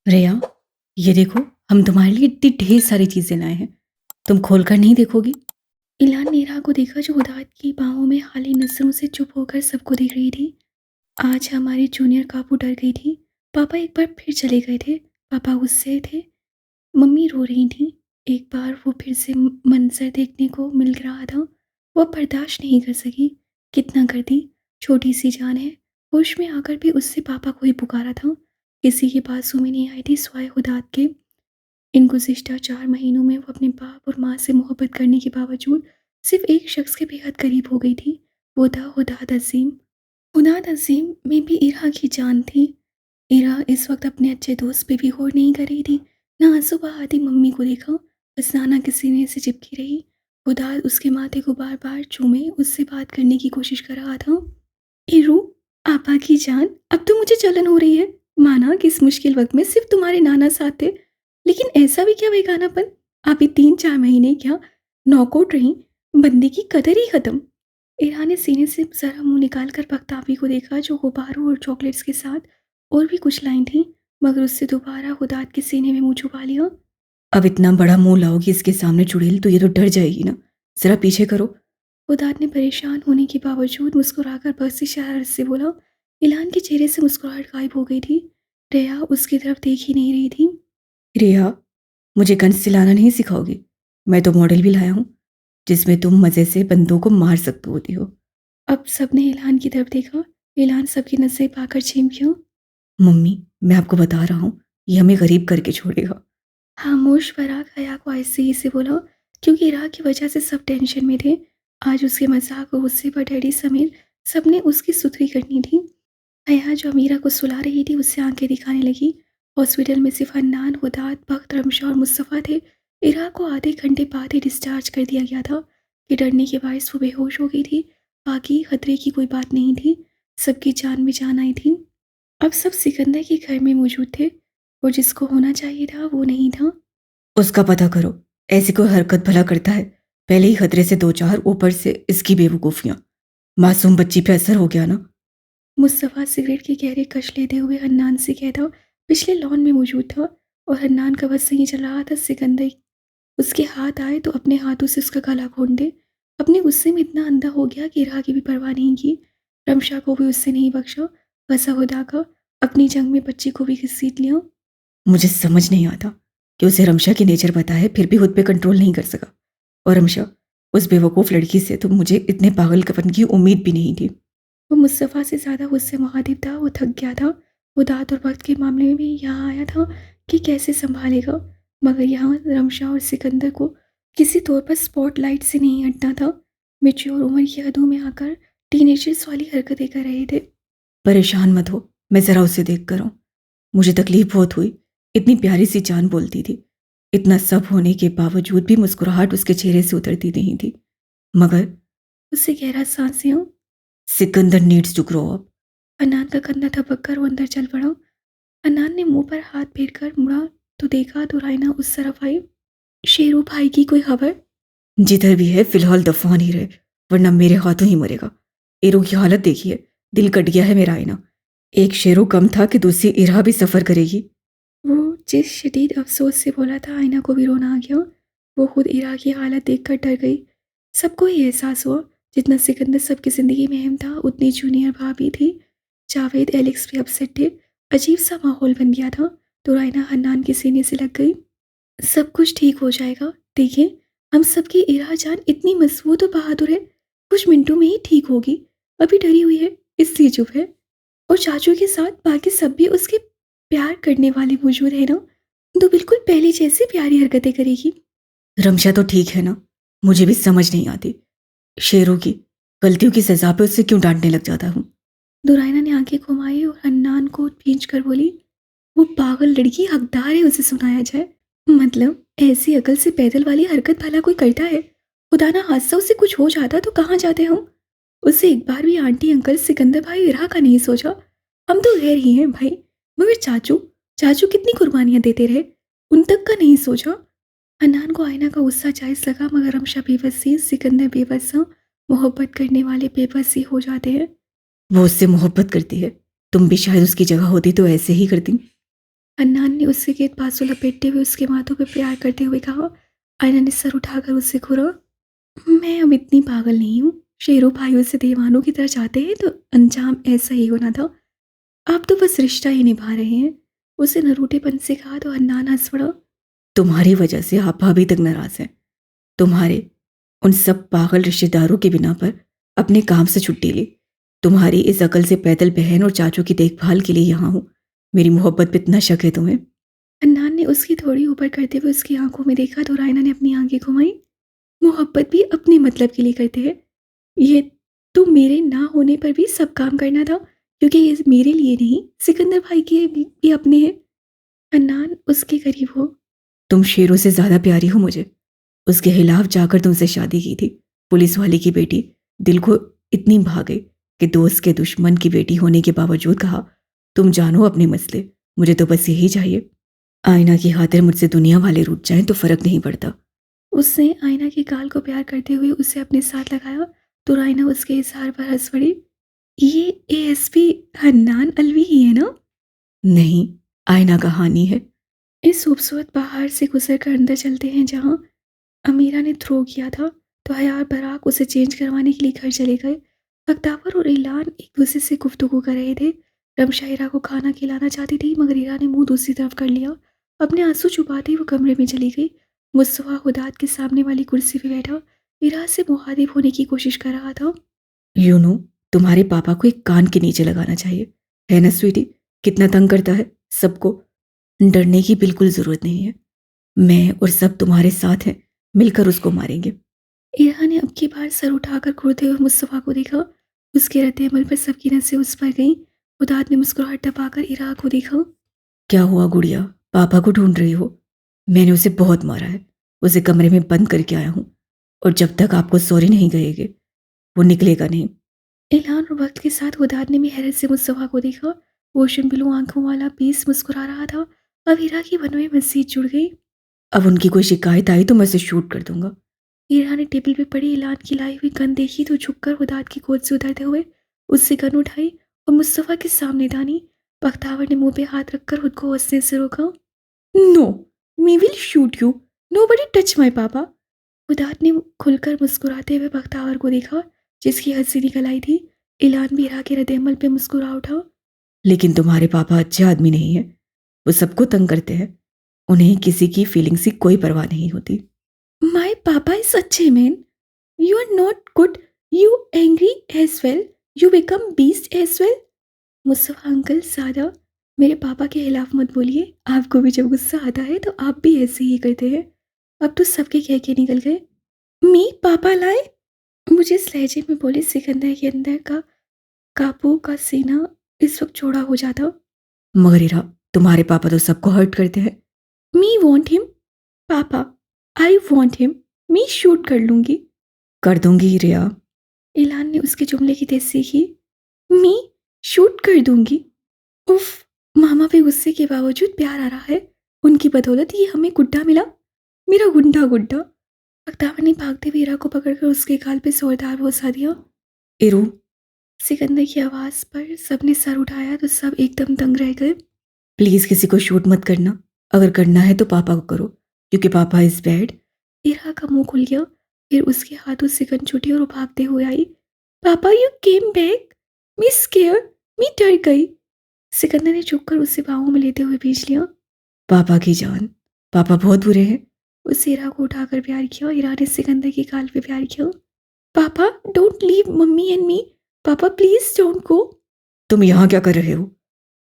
रिया, ये देखो, हम तुम्हारे लिए इतनी ढेर सारी चीजें लाए हैं। तुम खोलकर नहीं देखोगी? इलान नेहा को देखा जो उदात की बाहों में हाली नजरों से चुप होकर सबको देख रही थी। आज हमारी जूनियर काबू डर गई थी। पापा एक बार फिर चले गए थे। पापा गुस्से थे। मम्मी रो रही थी। एक बार वो फिर से मंजर देखने को मिल रहा था। वो बर्दाश्त नहीं कर सकी। कितना कर दी। छोटी सी जान है। होश में आकर भी उससे पापा को ही पुकारा था। किसी की बात में नहीं आई थी स्वाय उदात के। इन गुज़िश्ता 4 महीनों में वो अपने बाप और माँ से मोहब्बत करने के बावजूद सिर्फ़ एक शख़्स के बेहद करीब हो गई थी। वो था हुदाद अज़ीम। हुदाद अज़ीम में भी इरा की जान थी। इरा इस वक़्त अपने अच्छे दोस्त पे भी गौर नहीं कर रही थी। ना आँसू बहाती मम्मी को देखा, बस नाना के सीने से चिपकी रही। हुदाद उसके माथे को बार-बार चूमे उससे बात करने की कोशिश कर रहा था। इरू, आपा की जान, अब तो मुझे जलन हो रही है। माना कि इस मुश्किल वक़्त में सिर्फ़ तुम्हारे नाना साथ थे, लेकिन ऐसा भी क्या बेगानापन? आप ही 3-4 महीने क्या नॉकआउट रहीं, बंदी की कदर ही खत्म। इरा ने सीने से ज़रा मुँह निकाल कर बख्ताबी को देखा जो गुब्बारों और चॉकलेट्स के साथ और भी कुछ लाई थी, मगर उससे दोबारा हुदाद के सीने में मुँह छुपा लिया। अब इतना बड़ा मुँह लाओगी इसके सामने चुड़ैल, तो ये तो डर जाएगी ना। ज़रा पीछे करो। हुदाद ने परेशान होने के बावजूद मुस्कुराकर बस शरारत से बोला। इलान के चेहरे से मुस्कुराहट गायब हो गई थी। रेया उसकी तरफ देख ही नहीं रही थी। रिया, मुझे गन चलाना नहीं सिखाओगी? मैं तो मॉडल भी लाया हूँ, जिसमें तुम मज़े से बंदों को मार सकती होती हो। अब सबने इलान की तरफ देखा। इलान सबकी नज़रें पाकर चीम गया। मम्मी, मैं आपको बता रहा हूँ, ये हमें गरीब करके छोड़ेगा। खामोश फराग हया को ऐसे ही से बोला, क्योंकि इरा की वजह से सब टेंशन में थे। आज उसके मजाक और गुस्से पर डैडी समेत सबने उसकी सुथरी करनी थी। हया जो अमीरा को सुला रही थी उससे आंखें दिखाने लगी। हॉस्पिटल में सिर्फ हन्नान, हुदाद, बख्त, रमशा और मुस्तफ़ा थे। इरा को आधे घंटे बाद ही डिस्चार्ज कर दिया गया था कि डरने के बायस वो बेहोश हो गई थी। बाकी खतरे की कोई बात नहीं थी। सबकी जान में जान आई थी। अब सब सिकंदर के घर में मौजूद थे और जिसको होना चाहिए था वो नहीं था। उसका पता करो। ऐसी कोई हरकत भला करता है? पहले ही खतरे से 2-4, ऊपर से इसकी बेवकूफ़ियाँ। मासूम बच्ची पे असर हो गया ना। मुस्तफ़ा सिगरेट के गहरे कश लेते हुए हन्नान से कहता पिछले लॉन में मौजूद था और हन्नान का बस नहीं चल रहा था। सिकंदर उसके हाथ आए तो अपने हाथों से उसका गला घोंट दे। अपने गुस्से में इतना अंधा हो गया कि इरा की भी परवाह नहीं की। रमशा को भी उससे नहीं बख्शा। वसा हुदा का अपनी जंग में बच्ची को भी घसीट लिया। मुझे समझ नहीं आता कि उसे रमशा की नेचर पता है फिर भी खुद पे कंट्रोल नहीं कर सका। और रमशा, उस बेवकूफ़ लड़की से तो मुझे इतने पागलपन की उम्मीद भी नहीं थी। वो मुस्तफ़ा से ज़्यादा उससे महादिब था। वो थक गया था। वो दात और वक्त के मामले में भी यहाँ आया था कि कैसे संभालेगा, मगर यहाँ रमशा और सिकंदर को किसी तौर पर स्पॉटलाइट से नहीं हटना था। मेच्योर उम्र की हदों में आकर टीनेजर्स वाली हरकतें कर रहे थे। परेशान मत हो, मैं ज़रा उसे देख कर आऊँ। मुझे तकलीफ बहुत हुई। इतनी प्यारी सी जान बोलती थी। इतना सब होने के बावजूद भी मुस्कुराहट उसके चेहरे से उतरती नहीं थी। मगर उससे गहरा सांस लिया। Sikandar needs to grow up. Anan का कंधा थपक कर वो अंदर चल पड़ा। अनान ने मुंह पर हाथ फेर कर मुड़ा तो देखा तो रायना उस तरफ आई। शेरू भाई की कोई खबर? जिधर भी है फिलहाल दफा नहीं रहे, वरना मेरे हाथों ही मरेगा। एरो की हालत देखिए, दिल कट गया है मेरा। आईना एक शेरू कम था कि दूसरी इरा भी सफ़र करेगी। वो जिस शदीद अफसोस से बोला था आईना को भी रोना आ गया। वो खुद इरा की हालत देखकर डर गई। सबको ही एहसास हुआ जितना सिकंदर सबकी ज़िंदगी में अहम था उतनी जूनियर भाभी थी। जावेद एलेक्स भी अपसेट थे। अजीब सा माहौल बन गया था। तो रायना हन्नान के सीने से लग गई। सब कुछ ठीक हो जाएगा। देखिए, हम सबकी इरा जान इतनी मजबूत और बहादुर है, कुछ मिनटों में ही ठीक होगी। अभी डरी हुई है इसलिए चुप है। और चाचू के साथ बाकी सब भी उसके प्यार करने वाले मौजूद है ना, तो बिल्कुल पहले जैसी प्यारी हरकतें करेगी। रमशा तो ठीक है ना? मुझे भी समझ नहीं आती शेरों की गलतियों की सजा पे उससे क्यों डांटने लग जाता हूँ। दुरायना ने आंखें घुमाई और हन्नान को खींच कर बोली, वो पागल लड़की हकदार है उसे सुनाया जाए। मतलब ऐसी अकल से पैदल वाली हरकत भला कोई करता है? खुदा ना हादसा उसे कुछ हो जाता तो कहाँ जाते हम? उसे एक बार भी आंटी अंकल सिकंदर भाई इरा का नहीं सोचा। हम तो गैर ही हैं भाई, मगर चाचू चाचू कितनी कुर्बानियां देते रहे, उन तक का नहीं सोचा। हनान को आईना का गुस्सा जायज़ लगा, मगर रमशा बेबस थी, सिकंदर बेबस था। मोहब्बत करने वाले बेबस ही हो जाते हैं। वो उससे मोहब्बत करती है, तुम भी शायद उसकी जगह होती तो ऐसे ही करती। हन्नान ने उसके गेट बाजू लपेटते हुए उसके माथों पर प्यार करते हुए कहा। आयना ने सर उठाकर उससे घूरा। मैं अब इतनी पागल नहीं हूँ। शेरों भाइयों से दीवानों की तरह चाहते हैं तो अंजाम ऐसा ही होना था। आप तो बस रिश्ता ही निभा रहे हैं। उसे नरूठेपन से कहा तो हन्नान हंस पड़ा। तुम्हारी वजह से आप अभी तक नाराज हैं। तुम्हारे उन सब पागल रिश्तेदारों के बिना पर अपने काम से छुट्टी ली। तुम्हारी इस अकल से पैदल बहन और चाचू की देखभाल के लिए यहाँ हूँ। मेरी मोहब्बत पे इतना शक है तुम्हें? अन्नान ने उसकी थोड़ी ऊपर करते हुए उसकी आंखों में देखा तो रायना ने अपनी आंखें घुमाई। मोहब्बत भी अपने मतलब के लिए करते हैं। ये तो मेरे ना होने पर भी सब काम करना था, क्योंकि ये मेरे लिए नहीं, सिकंदर भाई के भी अपने हैं। अन्नान उसके करीब हो। तुम शेरों से ज्यादा प्यारी हो मुझे। उसके खिलाफ जाकर तुमसे शादी की थी। पुलिस वाले की बेटी दिल को इतनी भा गई कि दोस्त के दुश्मन की बेटी होने के बावजूद कहा, तुम जानो अपने मसले, मुझे तो बस यही चाहिए। आईना की खातिर मुझसे दुनिया वाले रूठ जाएं तो फर्क नहीं पड़ता। उसने आईना के गाल को प्यार करते हुए उसे अपने साथ लगाया तो रायना उसके इजहार पर हंस पड़ी। ये एएसपी हन्नान अलवी ही है ना? नहीं, आईना कहानी है। इस खूबसूरत पहाड़ से गुजर कर अंदर चलते हैं जहाँ अमीरा ने थ्रो किया था। तो हयार बराक उसे चेंज करवाने के लिए घर चले गए। अख्तावर और ईलान एक दूसरे से गुफ्तगू कर रहे थे। रमशा ईरा को खाना खिलाना चाहती थी मगर ईरा ने मुंह दूसरी तरफ कर लिया। अपने आंसू छुपाते वो कमरे में चली गई। मुस्तफा हुदात के सामने वाली कुर्सी पे बैठा ईरा से मुखातिब होने की कोशिश कर रहा था। यूनो, तुम्हारे पापा को एक कान के नीचे लगाना चाहिए, है ना स्वीटी? कितना तंग करता है सबको। डरने की बिल्कुल जरूरत नहीं है। मैं और सब तुम्हारे साथ हैं, मिलकर उसको मारेंगे। ईरा ने अब की बार सर उठाकर घूरते हुए मुस्तफा को देखा। उसके रद्द अमल पर सबकी नसें उस पर गईं। उदात ने मुस्कुराहट दबाकर ईरा को देखा। क्या हुआ गुड़िया, पापा को ढूंढ रही हो? मैंने उसे बहुत मारा है, उसे कमरे में बंद करके आया हूँ, और जब तक आपको सॉरी नहीं कहेंगे वो निकलेगा नहीं। इलान और वक्त के साथ उदात ने भी हैरत से मुस्तफा को देखा। ओशन ब्लू आंखों वाला पीस मुस्कुरा रहा था। अब हीरा की बनों में मजीद जुड़ गई। अब उनकी कोई शिकायत आई तो मैं उसे शूट कर दूंगा। हीरा ने टेबल पे पड़ी इलान की लाई हुई गन देखी तो झुककर हुदात की गोद से उतरते हुए उससे गन उठाई और मुस्तफा के सामने दानी। बख्तावर ने मुंह पे हाथ रखकर खुद को हंसने से रोका। No, me will shoot you, nobody touch my papa. हुदात ने खुलकर मुस्कुराते हुए बख्तावर को देखा जिसकी हंसी निकल आई थी। इलान भी हीरा के रद्द-ए-अमल पे मुस्कुरा उठा। लेकिन तुम्हारे पापा अच्छे आदमी नहीं है, वो सबको तंग करते हैं, उन्हें किसी की फीलिंग्स की कोई परवाह नहीं होती। माय पापा इज अच्छे man. You are not good, you angry as well, you become beast as well. Mustafa uncle सादा, मेरे पापा के खिलाफ मत बोलिए, आपको भी जब गुस्सा आता है तो आप भी ऐसे ही करते हैं। अब तो सबके कह के निकल गए। मी पापा लाए? मुझे इस लहजे में बोले सिकंदर के अंदर का काबू का सीना इस वक्त चौड़ा हो जाता। मगर इरा, तुम्हारे पापा तो सबको हर्ट करते हैं। मी वॉन्ट हिम पापा, I want him. Me shoot कर लूंगी। कर दूंगी रिया। इलान ने उसके जुमले की तेजी की। मी शूट कर दूंगी। उफ, मामा पे गुस्से के बावजूद प्यार आ रहा है। उनकी बदौलत ये हमें गुड्डा मिला, मेरा गुंडा गुड्डा। अख्तावर ने भागते हुए इरा को पकड़कर उसके गाल पे जोरदार बोसा दिया। इरू। सिकंदर की आवाज पर सबने सर उठाया तो सब एकदम दंग रह गए। प्लीज किसी को शूट मत करना, अगर करना है तो पापा को करो, क्योंकि पापा इज बैड। इरा का मुंह खुल गया। फिर उसके हाथों से गन छूटी और वो भागते हुए आई। Papa you came back, me scare, me डर गई। सिकंदर ने चुपकर उसे बाहों में लेते हुए भेज लिया। पापा की जान, पापा बहुत बुरे हैं। उस हीरा को उठाकर प्यार किया। हीरा ने सिकंदर की गाल पे प्यार किया। पापा don't leave mummy and me, पापा प्लीज डोंट गो। तुम यहाँ क्या कर रहे हो?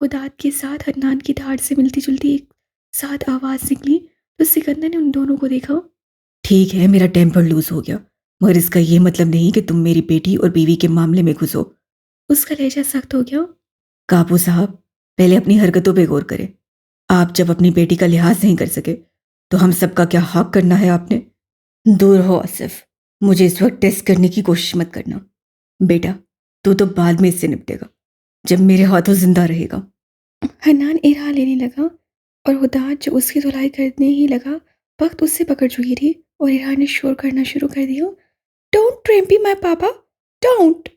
उदात के साथ हन्नान की धाड़ से मिलती जुलती एक साथ आवाज निकली तो सिकंदर ने उन दोनों को देखा। ठीक है, मेरा टेम्पर लूज हो गया, मगर इसका ये मतलब नहीं कि तुम मेरी बेटी और बीवी के मामले में घुसो। उसका लहजा सख्त हो गया। काबू साहब, पहले अपनी हरकतों पे गौर करें। आप जब अपनी बेटी का लिहाज नहीं कर सके तो हम सबका क्या हक करना है आपने? दूर हो आसिफ, मुझे इस वक्त टेस्ट करने की कोशिश मत करना। बेटा, तू तो बाद में इससे निपटेगा, जब मेरे हाथों जिंदा रहेगा। हन्नान इरा लेने लगा और हुदात जो उसकी धुलाई करने ही लगा वक्त उससे पकड़ चुकी थी और इरा ने शोर करना शुरू कर दिया। डोंट ट्रेम्पी माय पापा, डोंट।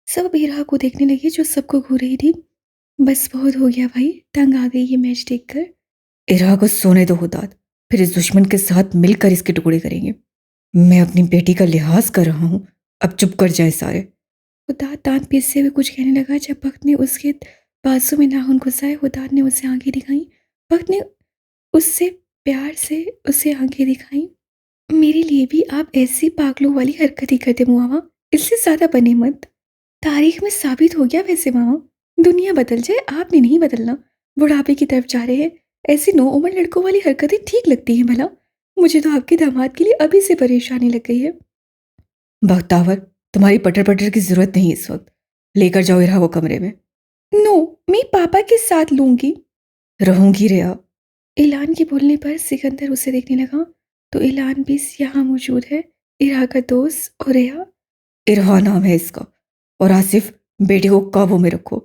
सब इरा को देखने लगे जो सबको घूर रही थी। बस बहुत हो गया भाई, तंग आ गई ये मैच देखकर। इरा को सोने दो हुदाद, फिर इस दुश्मन के साथ मिलकर इसके टुकड़े करेंगे। मैं अपनी बेटी का लिहाज कर रहा हूँ, अब चुप कर जाए सारे। हुदाद दांत पीसते हुए कुछ कहने लगा जब भक्त ने उसके बाजू में नाखून घुसाए। हुदाद ने उसे आंखें दिखाई। भक्त ने उससे प्यार से उसे आंखें दिखाई। मेरे लिए भी आप ऐसी पागलों वाली हरकत ही करते मुआवा, इससे ज्यादा बने मत। तारीख में साबित हो गया वैसे मामा, दुनिया बदल जाए आपने नहीं बदलना। बुढ़ापे की तरफ जा रहे हैं, ऐसी नो उम्र लड़कों वाली हरकतें ठीक लगती हैं भला? मुझे तो आपके दामाद के लिए अभी से परेशानी लग गई है। बख्तावर, तुम्हारी पटर पटर की जरूरत नहीं इस वक्त। लेकर जाओ इरा को कमरे में। नो, मैं पापा के साथ लूंगी। रहूंगी रिया। इलान के बोलने पर सिकंदर उसे देखने लगा तो इलान भी यहाँ मौजूद है, इरा का दोस्त। और रिया, इरहा नाम है इसका। और आसिफ, बेटे को काबू में रखो।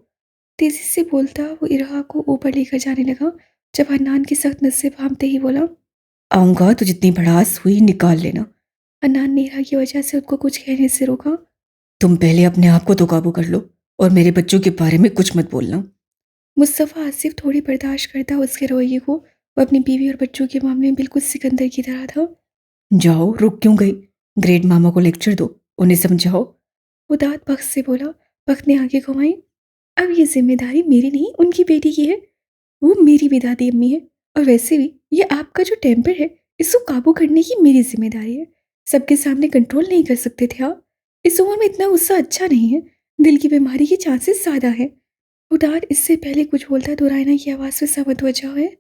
तेजी से बोलता वो इरहा को ऊपर लेकर जाने लगा जब हन्नान की सख्त नसें भांपते ही बोला, आऊंगा तो जितनी भड़ास हुई निकाल लेना। हन्नान ने इरहा की वजह से उसको कुछ कहने से रोका। तुम पहले अपने आप को तो काबू कर लो और मेरे बच्चों के बारे में कुछ मत बोलना। मुस्तफ़ा आसिफ थोड़ी बर्दाश्त करता उसके रवैये को। वो अपनी बीवी और बच्चों के मामले में बिल्कुल सिकंदर की तरह था। जाओ, रुक क्यों गई? ग्रेट मामा को लेक्चर दो, उन्हें समझाओ। उदात बख्त से बोला। बख्त ने आगे घुमाई। अब ये जिम्मेदारी मेरी नहीं उनकी बेटी की है। वो मेरी भी दादी अम्मी है। और वैसे भी ये आपका जो टेम्पर है, इसको काबू करने की मेरी जिम्मेदारी है। सबके सामने कंट्रोल नहीं कर सकते थे आप? इस उम्र में इतना गुस्सा अच्छा नहीं है। दिल की बीमारी के चांसेस ज्यादा है। उदार इससे पहले कुछ बोलता तो रायना की आवाज से समझ वजह है।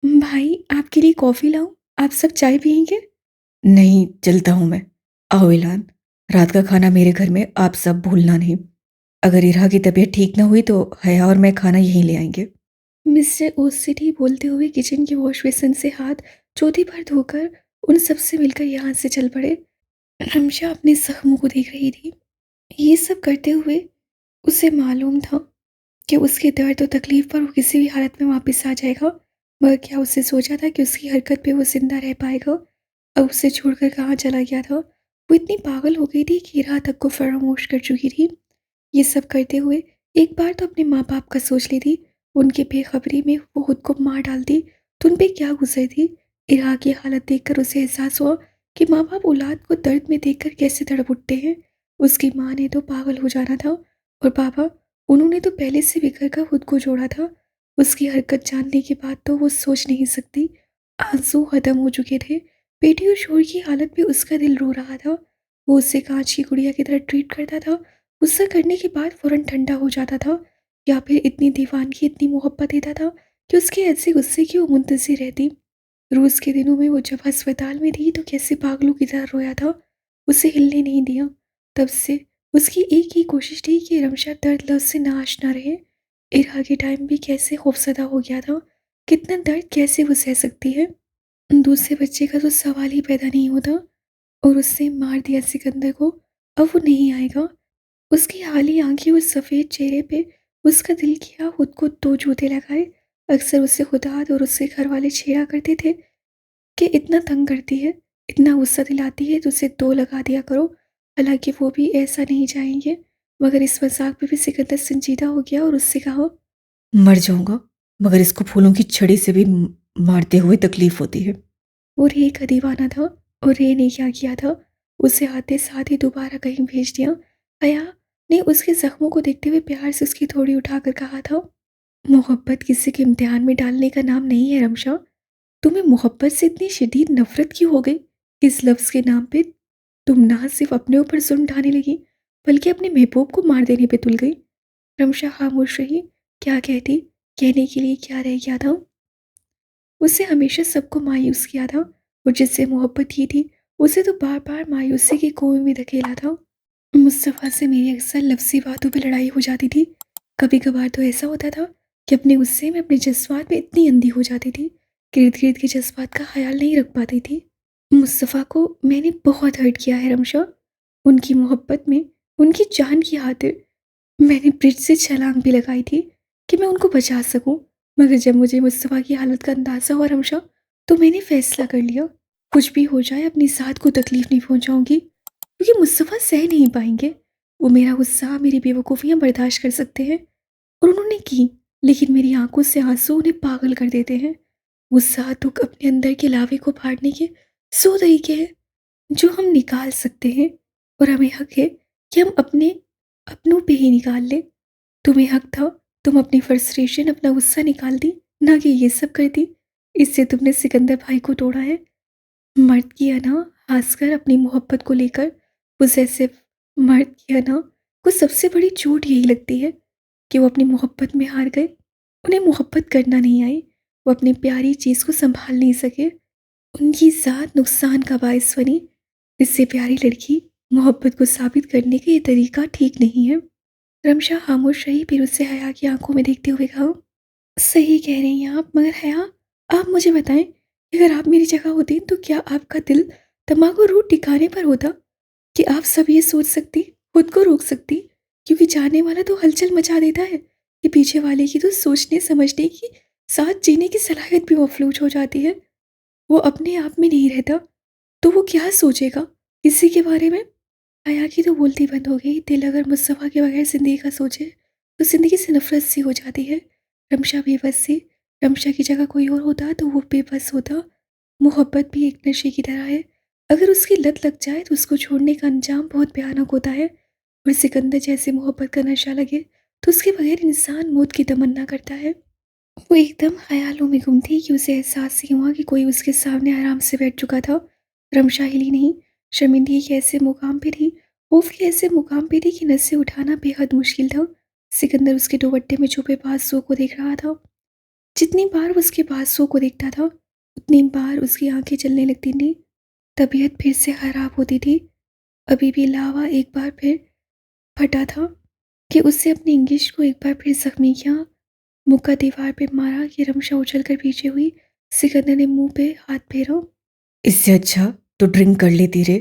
भाई, आपके लिए कॉफी लाऊं? आप सब चाय पियेंगे? नहीं, चलता हूं मैं। आओ इलान, रात का खाना मेरे घर में, आप सब भूलना नहीं। अगर इरा की तबीयत ठीक ना हुई तो हया और मैं खाना यहीं ले आएंगे। मिस्टर ओसिटी बोलते हुए किचन के वॉश बेसिन से हाथ चौथी बार धोकर उन सबसे मिलकर यहाँ से चल पड़े। रमशा अपने जख्मों को देख रही थी। ये सब करते हुए उसे मालूम था कि उसके दर्द और तकलीफ पर वो किसी भी हालत में वापस आ जाएगा। मगर क्या उसने सोचा था कि उसकी हरकत पे वो जिंदा रह पाएगा? अब उसे छोड़कर कहाँ चला गया था? वो इतनी पागल हो गई थी कि रात तक को फरामोश कर चुकी थी। ये सब करते हुए एक बार तो अपने माँ बाप का सोच ली थी। उनकी बेखबरी में वो खुद को मार डालती तो उन पे क्या गुजर थी। इरा की हालत देखकर उसे एहसास हुआ कि माँ बाप औलाद को दर्द में देखकर कैसे तड़प उठते हैं। उसकी माँ ने तो पागल हो जाना था और पापा, उन्होंने तो पहले से बिखर कर खुद को जोड़ा था। उसकी हरकत जानने के बाद तो वो सोच नहीं सकती। आंसू खत्म हो चुके थे। बेटी और शोर की हालत में उसका दिल रो रहा था। वो उससे कांच की गुड़िया की तरह ट्रीट करता था। गुस्सा करने के बाद फौरन ठंडा हो जाता था या फिर इतनी दीवानगी, इतनी मोहब्बत देता था कि उसके ऐसे गुस्से की वो मुंतज़िर रहती। रोज़ के दिनों में वो जब अस्पताल में थी तो कैसे पागलों की तरह रोया था, उसे हिलने नहीं दिया। तब से उसकी एक ही कोशिश थी कि रमशा दर्द लफ्ज़ से ना आशना रहे। इरहा के टाइम भी कैसे खौफसदा हो गया था, कितना दर्द कैसे वो सह सकती है। दूसरे बच्चे का तो सवाल ही पैदा नहीं होता। और उसने मार दिया सिकंदर को, अब वो नहीं आएगा। उसकी हाली आंखें और सफ़ेद चेहरे पे उसका दिल किया खुद को दो जूते लगाए। अक्सर उससे खुदाद और उसके घर वाले छेड़ा करते थे कि इतना तंग करती है, इतना गुस्सा दिलाती है तो उसे दो लगा दिया करो। हालांकि वो भी ऐसा नहीं चाहेंगे, मगर इस मजाक में भी सिकंदर संजीदा हो गया और उससे कहा, मर जाऊंगा मगर इसको फूलों की छड़ी से भी मारते हुए तकलीफ होती है। और रे का दीवाना था। और रे ने क्या किया था, उसे आते साथ ही दोबारा कहीं भेज दिया। हया ने उसके जख्मों को देखते हुए प्यार से उसकी थोड़ी उठाकर कहा था, मोहब्बत किसी के इम्तिहान में डालने का नाम नहीं है रमशा। तुम्हें मोहब्बत से इतनी शदीद नफरत क्यों हो गई? इस लफ्ज़ के नाम पे तुम ना सिर्फ अपने ऊपर जुल्म ढाने लगी बल्कि अपने महबूब को मार देने पे तुल गई। रमशा खामोश रही। क्या कहती, कहने के लिए क्या रह गया था? उसे हमेशा सबको मायूस किया था और जिससे मोहब्बत की थी उसे तो बार बार मायूसी के कुएं में धकेला था। मुस्तफ़ा से मेरी अक्सर लफ्ज़ी बातों पे लड़ाई हो जाती थी। कभी कभार तो ऐसा होता था कि अपने गुस्से में अपने जज्बात में इतनी अंधी हो जाती थी कि इर्द गिर्द के जज्बात का ख्याल नहीं रख पाती थी। मुस्तफ़ा को मैंने बहुत हर्ट किया है रमशा। उनकी मोहब्बत में, उनकी जान की खातिर मैंने ब्रिज से छलांग भी लगाई थी कि मैं उनको बचा सकूं। मगर जब मुझे मुस्तफ़ा की हालत का अंदाज़ा हुआ रमशा, तो मैंने फैसला कर लिया, कुछ भी हो जाए अपनी ज़ात को तकलीफ़ नहीं पहुंचाऊंगी, क्योंकि मुस्तफ़ा सह नहीं पाएंगे। वो मेरा गुस्सा, मेरी बेवकूफ़ियाँ बर्दाश्त कर सकते हैं और उन्होंने की, लेकिन मेरी आंखों से आंसू उन्हें पागल कर देते हैं। वो सात दुख अपने अंदर के लावे को फाड़ने के 100 तरीके हैं जो हम निकाल सकते हैं, और हमें हक है कि हम अपने अपनों पे ही निकाल लें। तुम्हें हक था, तुम अपनी फ्रस्ट्रेशन, अपना गुस्सा निकाल दी, ना कि ये सब कर दी। इससे तुमने सिकंदर भाई को तोड़ा है। मर्द की अना, खासकर अपनी मोहब्बत को लेकर पोसेसिव मर्द की अना को सबसे बड़ी चोट यही लगती है कि वो अपनी मोहब्बत में हार गए। उन्हें मोहब्बत करना नहीं आई, वो अपनी प्यारी चीज़ को संभाल नहीं सके, उनकी ज़ात नुकसान का बायस बनी। इससे प्यारी लड़की मोहब्बत को साबित करने का ये तरीका ठीक नहीं है। रमशा खामोश रही, फिर उससे हया की आंखों में देखते हुए कहा, सही कह रही हैं आप, मगर हया, आप मुझे बताएं कि अगर आप मेरी जगह होती तो क्या आपका दिल तम्बाकू रूट ठिकाने पर होता? कि आप सब ये सोच सकती, खुद को रोक सकती, क्योंकि जाने वाला तो हलचल मचा देता है कि पीछे वाले की तो सोचने समझने की, साथ जीने की सलाहियत भी मफलूज हो जाती है। वो अपने आप में नहीं रहता तो वो क्या सोचेगा किसी के बारे में? हया की तो बोलती बंद हो गई। दिल अगर मुस्तफ़ा के बगैर ज़िंदगी का सोचे तो ज़िंदगी से नफरत सी हो जाती है। रमशा बेबस सी, रमशा की जगह कोई और होता तो वो बेबस होता। मोहब्बत भी एक नशे की तरह है, अगर उसकी लत लग जाए तो उसको छोड़ने का अंजाम बहुत भयानक होता है। और सिकंदर जैसे मोहब्बत का नशा लगे तो उसके बगैर इंसान मौत की तमन्ना करता है। वो एकदम ख्यालों में गुम थी कि उसे एहसास ही हुआ कि कोई उसके सामने आराम से बैठ चुका था। रमशा हिली नहीं। शर्मिंदगी के ऐसे मुकाम पे थी, खौफ के ऐसे मुकाम पे थी कि नसें उठाना बेहद मुश्किल था। सिकंदर उसके दुपट्टे में छुपे बाजुओं को देख रहा था। जितनी बार वो उसके बाजुओं को देखता था उतनी बार उसकी आंखें चलने लगती थी। तबीयत फिर से खराब होती थी। अभी भी लावा एक बार फिर फटा था कि उससे अपनी इंगिश को एक बार फिर जख्मी किया। मुक्का दीवार पे मारा कि रमशा उछलकर पीछे हुई। सिकंदर ने मुंह पे हाथ फेरा। इससे अच्छा तो ड्रिंक कर लेती रे,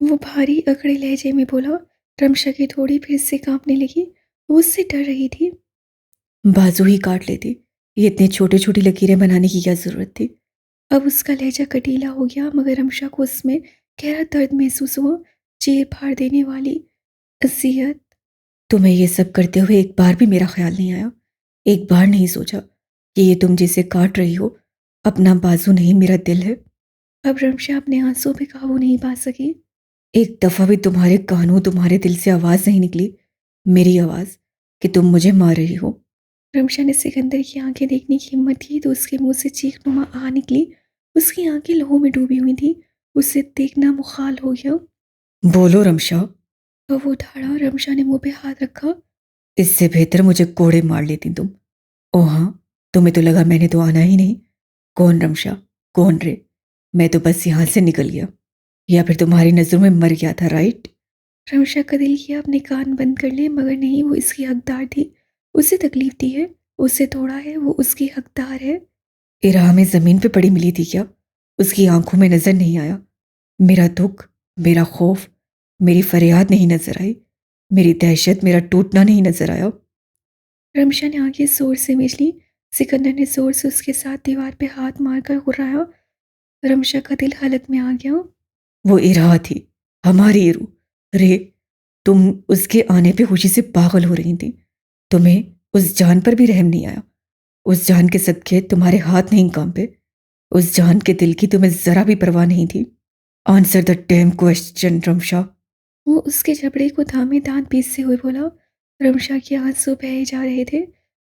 वो भारी अकड़े लहजे में बोला। रमशा की थोड़ी फिर से कांपने लगी। वो उससे डर रही थी। बाजू ही काट लेती, ये इतने छोटे छोटी लकीरें बनाने की क्या जरूरत थी? अब उसका लहजा कटीला हो गया, मगर रमशा को उसमें गहरा दर्द महसूस हुआ। चीर फाड़ देने वाली असियत। तुम्हें ये सब करते हुए एक बार भी मेरा ख्याल नहीं आया, एक बार नहीं सोचा कि ये तुम जिसे काट रही हो अपना बाजू नहीं, मेरा दिल है। अब रमशा अपने आंसू पे काबू नहीं पा सकी। एक दफा भी तुम्हारे कानों, तुम्हारे दिल से आवाज नहीं निकली, मेरी आवाज, कि तुम मुझे मार रही हो। रमशा ने सिकंदर की आंखें देखने की हिम्मत की तो उसके मुंह से चीख-नुमा आह निकली। उसकी आंखें लहू में डूबी हुई थी। उसे देखना मुहाल हो गया। बोलो रमशा। अब वो उठाड़ा। रमशा ने मुंह पे हाथ रखा। इससे बेहतर मुझे कोड़े मार लेती तुम। ओ हाँ, तुम्हें तो लगा मैंने तो आना ही नहीं। कौन रमशा, कौन रे? मैं तो बस यहाँ से निकल गया, या फिर तुम्हारी नजरों में मर गया था, राइट? रमशा का दिल किया अपने कान बंद कर ले, मगर नहीं, वो इसकी हकदार थी। उसे तकलीफ दी है, उसे तोड़ा है, वो उसकी हकदार है। इरा में जमीन पे पड़ी मिली थी क्या? उसकी आंखों में नजर नहीं आया? मेरा दुख, मेरा खौफ, मेरी फरियाद नहीं नजर आई? मेरी दहशत, मेरा टूटना नहीं नजर आया? रमशा ने आंखें जोर से मीच ली। सिकंदर ने जोर से उसके साथ दीवार पे हाथ मारकर घुराया। रमशा का दिल हालत में आ गया। वो इरा थी, हमारी इरू। रे, तुम उसके आने पे खुशी से पागल हो रही थी। तुम्हें उस जान पर भी रहम नहीं आया। उस जान के सदके तुम्हारे हाथ नहीं कांपे। उस जान के दिल की तुम्हें जरा भी परवाह नहीं थी। Answer the dam question Ramsha. वो उसके जबड़े को थामे दांत पीसते हुए बोला। रमशा के आंसू बहे जा रहे थे।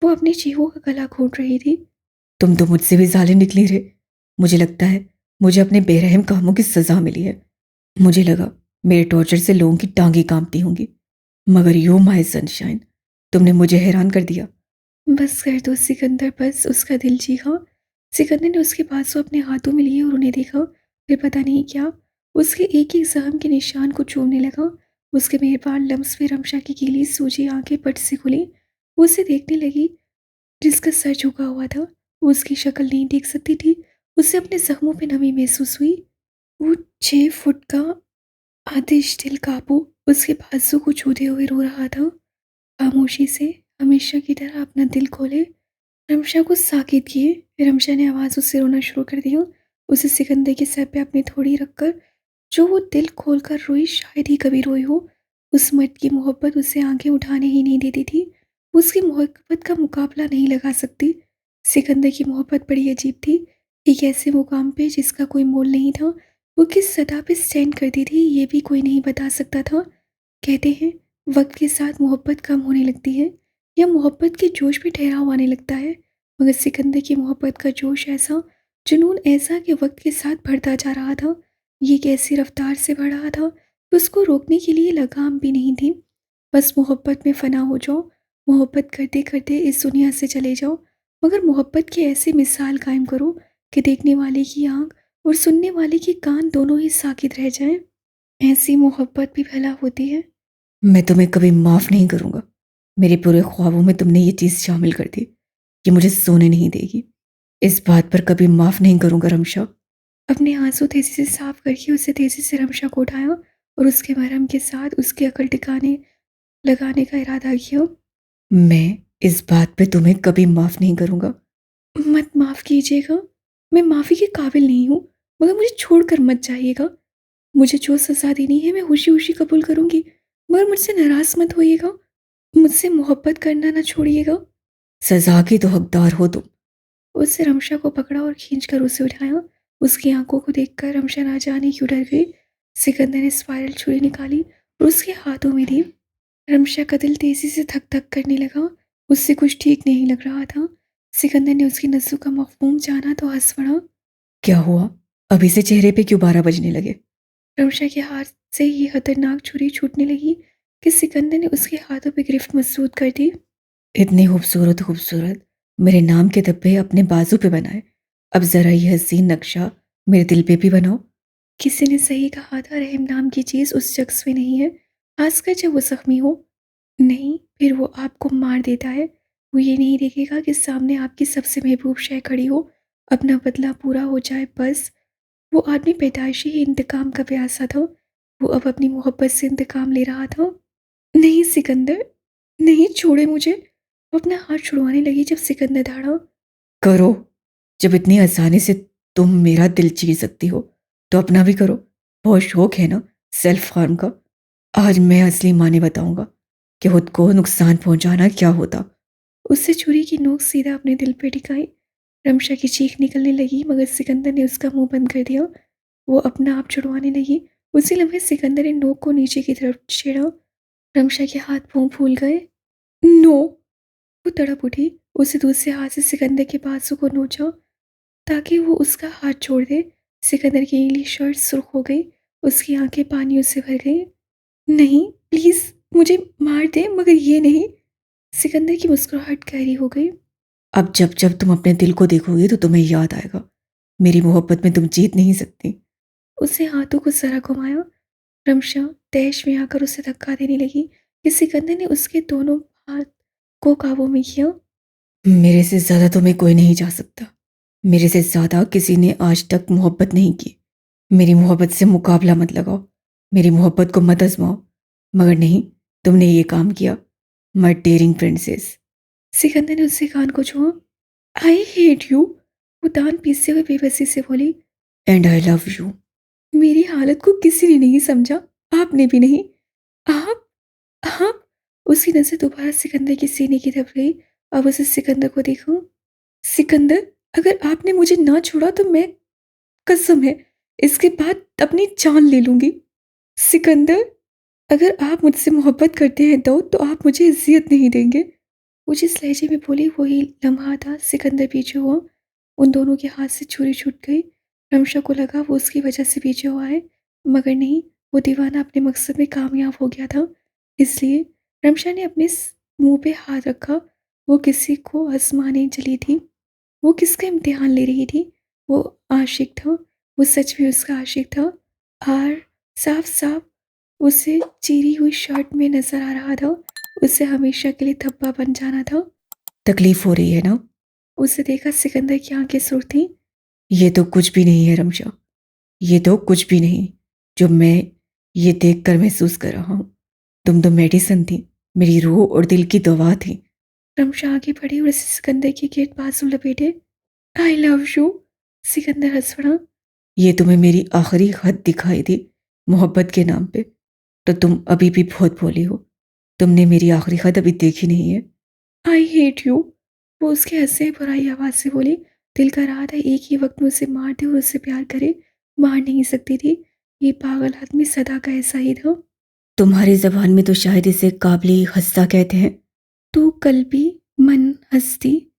वो अपनी चीखों का गला घोंट रही थी। तुम तो मुझसे भी जालिम निकली रे। मुझे लगता है मुझे अपने बेरहम कामों की सजा मिली है। मुझे लगा मेरे टॉर्चर से लोगों की टांगें कांपती होंगी, मगर यू माय सनशाइन, तुमने मुझे हैरान कर दिया। बस कर दो सिकंदर, बस, उसका दिल चीखा। सिकंदर ने उसके बाजू अपने हाथों में लिए और उन्हें देखा। फिर पता नहीं क्या, उसके एक एक जख्म के निशान को चूमने लगा। उसके मेहरबान लम्स में रमशा की गीली सूजी आंखें पट से खुली। वो उसे देखने लगी जिसका सर झुका हुआ था। वो उसकी शक्ल नहीं देख सकती थी। उसे अपने जख्मों पे नमी महसूस हुई। वो 6 फुट का आतिश दिल काबू उसके बाजू को छूते हुए रो रहा था। खामोशी से, हमेशा की तरह अपना दिल खोले, रमशा को साकित किए। फिर रमशा ने आवाज़ उससे रोना शुरू कर दिया। उसे सिकंदर के सर पे अपनी थोड़ी रखकर जो वो दिल खोलकर रोई, शायद ही कभी रोई हो। उस मर्द की मोहब्बत उसे आंखें उठाने ही नहीं देती थी। उसकी मोहब्बत का मुकाबला नहीं लगा सकती। सिकंदर की मोहब्बत बड़ी अजीब थी। एक ऐसे मुकाम पे जिसका कोई मोल नहीं था। वो किस सतह पे स्टैंड करती थी ये भी कोई नहीं बता सकता था। कहते हैं वक्त के साथ मोहब्बत कम होने लगती है या मोहब्बत के जोश में ठहराव आने लगता है। मगर सिकंदर की मोहब्बत का जोश ऐसा, जुनून ऐसा कि वक्त के साथ बढ़ता जा रहा था। ये एक ऐसी रफ्तार से बढ़ रहा था कि उसको रोकने के लिए लगाम भी नहीं थी। बस मोहब्बत में फ़ना हो जाओ, मोहब्बत करते करते इस दुनिया से चले जाओ, मगर मोहब्बत की ऐसी मिसाल कायम करो कि देखने वाले की आंख और सुनने वाले के कान दोनों ही साकित रह जाएं। ऐसी मोहब्बत भी भला होती है। मैं तुम्हें कभी माफ़ नहीं करूँगा। मेरे पूरे ख्वाबों में तुमने ये चीज़ शामिल कर दी। ये मुझे सोने नहीं देगी। इस बात पर कभी माफ़ नहीं करूँगा रमशा। अपने आंसू तेज़ी से साफ करके उसे तेज़ी से रमशा को उठाया और उसके मरहम के साथ उसकी अकल टिकाने लगाने का इरादा किया। मैं इस बात पे तुम्हें कभी माफ़ नहीं करूँगा। मत माफ़ कीजिएगा। मैं माफ़ी के काबिल नहीं हूँ, मगर मुझे छोड़कर मत जाइएगा। मुझे जो सज़ा देनी है मैं खुशी-खुशी कबूल करूँगी, मगर मुझसे नाराज़ मत होइएगा। मुझसे मोहब्बत करना ना छोड़िएगा। सज़ा की तो हकदार हो तुम। उसने रमशा को पकड़ा और खींचकर उसे उठाया। उसकी आंखों को देखकर रमशा ना जाने क्यों डर गई। सिकंदर ने स्पाइरल छुरी निकाली और उसके हाथों में दी। रमशा का दिल तेजी से धक धक करने लगा। उससे कुछ ठीक नहीं लग रहा था। सिकंदर ने उसकी नसों का मफहूम जाना तो हंस पड़ा। क्या हुआ? अभी से चेहरे पे क्यों 12 बजने लगे? रमशा के हाथ से ये खतरनाक छुरी छूटने लगी कि सिकंदर ने उसके हाथों पे गिरफ्त मजबूत कर दी। इतनी खूबसूरत खूबसूरत मेरे नाम के धब्बे अपने बाजू पे बनाए, अब जरा ये हसीन नक्शा मेरे दिल पे भी बनाओ। किसी ने सही कहा था, रहम नाम की चीज उस शख्स में नहीं है, खासकर जब वो जख्मी हो। नहीं, फिर वो आपको मार देता है। वो ये नहीं देखेगा कि सामने आपकी सबसे महबूब शय खड़ी हो। अपना बदला पूरा हो जाए बस। वो आदमी पैदाइशी ही इंतकाम का प्यासा था। वो अब अपनी मोहब्बत से इंतकाम ले रहा था। नहीं सिकंदर, नहीं, छोड़े मुझे। वो अपना हाथ छुड़वाने लगी जब सिकंदर दौड़ा। करो, जब इतनी आसानी से तुम मेरा दिल चीर सकती हो तो अपना भी करो। बहुत शौक है ना सेल्फ हार्म का। आज मैं असली माने बताऊंगा कि खुद को नुकसान पहुंचाना क्या होता। उससे छुरी की नोक सीधा अपने दिल पे टिकाई। रमशा की चीख निकलने लगी मगर सिकंदर ने उसका मुंह बंद कर दिया। वो अपना आप छुड़वाने लगी। उसी लम्हे सिकंदर ने नोक को नीचे की तरफ छेड़ा। रमशा के हाथ पांव फूल गए। नो! वो तड़प उठी। उसे दूसरे हाथ से सिकंदर के बाजू को नोचा ताकि वो उसका हाथ छोड़ दे। सिकंदर की नीली शर्ट सुर्ख हो गई। उसकी आंखें पानियों से भर गईं। नहीं, प्लीज मुझे मार दे मगर ये नहीं। सिकंदर की मुस्कुराहट गहरी हो गई। अब जब जब तुम अपने दिल को देखोगे तो तुम्हें याद आएगा मेरी मोहब्बत में तुम जीत नहीं सकती। उसने हाथों को जरा घुमाया। रमशा तैश में आकर उसे धक्का देने लगी कि सिकंदर ने उसके दोनों हाथ को काबू में किया। मेरे से ज्यादा तुम्हें कोई नहीं जा सकता। मेरे से ज्यादा किसी ने आज तक मोहब्बत नहीं की। मेरी मोहब्बत से मुकाबला मत लगाओ, मेरी मोहब्बत को मत आजमाओ। मगर नहीं, तुमने ये काम किया। My dairying princess. सिकंदर ने उससे कान को छुआ। I hate you. वो दांत पीसते हुए बेबसी से बोली। And I love you. मेरी हालत को किसी ने नहीं समझा, आपने भी नहीं। आप आप उसकी नजर दोबारा सिकंदर के सीने की तरफ गई। अब उसे सिकंदर को देखो। सिकंदर, अगर आपने मुझे ना छोड़ा तो मैं, कसम है, इसके बाद अपनी जान ले लूंगी। सिकंदर, अगर आप मुझसे मोहब्बत करते हैं तो आप मुझे इज्जत नहीं देंगे। वो जिस लहजे में बोली वही लम्हा था। सिकंदर पीछे हुआ। उन दोनों के हाथ से छुरी छूट गई। रमशा को लगा वो उसकी वजह से पीछे हुआ है, मगर नहीं, वो दीवाना अपने मकसद में कामयाब हो गया था। इसलिए रमशा ने अपने मुंह पे हाथ रखा। वो किसी को आजमाने चली थी। वो किसका इम्तिहान ले रही थी? वो आशिक था। वो सच में उसका आशिक था। और साफ साफ उसे चीरी हुई शर्ट में नजर आ रहा था। उसे हमेशा के लिए धब्बा बन जाना था। तकलीफ हो रही है ना? उसे देखा सिकंदर की आंखें सुर्ख थीं। ये तो कुछ भी नहीं है रमशा, ये तो कुछ भी नहीं जो मैं ये देखकर महसूस कर रहा हूँ। तुम तो मेडिसिन थी, मेरी रूह और दिल की दवा थी। रमशा आगे बढ़ी और उसे सिकंदर की गेट बाजू लपेटे। I love you. सिकंदर हंस पड़ा। ये तुम्हें मेरी आखिरी हद दिखाई दी मोहब्बत के नाम पे, तो तुम अभी भी बहुत भोली हो। तुमने मेरी आखिरी हद अभी देखी नहीं है। I hate you. वो उसके हंसते बुराई आवाज से बोली। दिल कर रहा था एक ही वक्त में उसे मार दे और उससे प्यार करे, मार नहीं सकती थी। ये पागल आदमी सदा का ऐसा ही था। तुम्हारी ज़बान में तो शायद इसे काबिल हँसता कहते हैं। तो कल्बी मन हस्ती,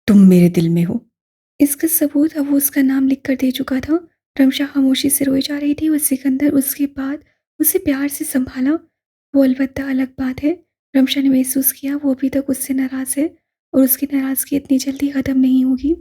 तुम मेरे दिल में हो। इसका सबूत अब वो उसका नाम लिख कर दे चुका था। रमशा खामोशी से रोई जा रही थी और सिकंदर उसके बाद उसे प्यार से संभाला। वो अलबत्ता अलग बात है, रमशा ने महसूस किया वो अभी तक उससे नाराज़ है और उसकी नाराज़गी इतनी जल्दी ख़त्म नहीं होगी।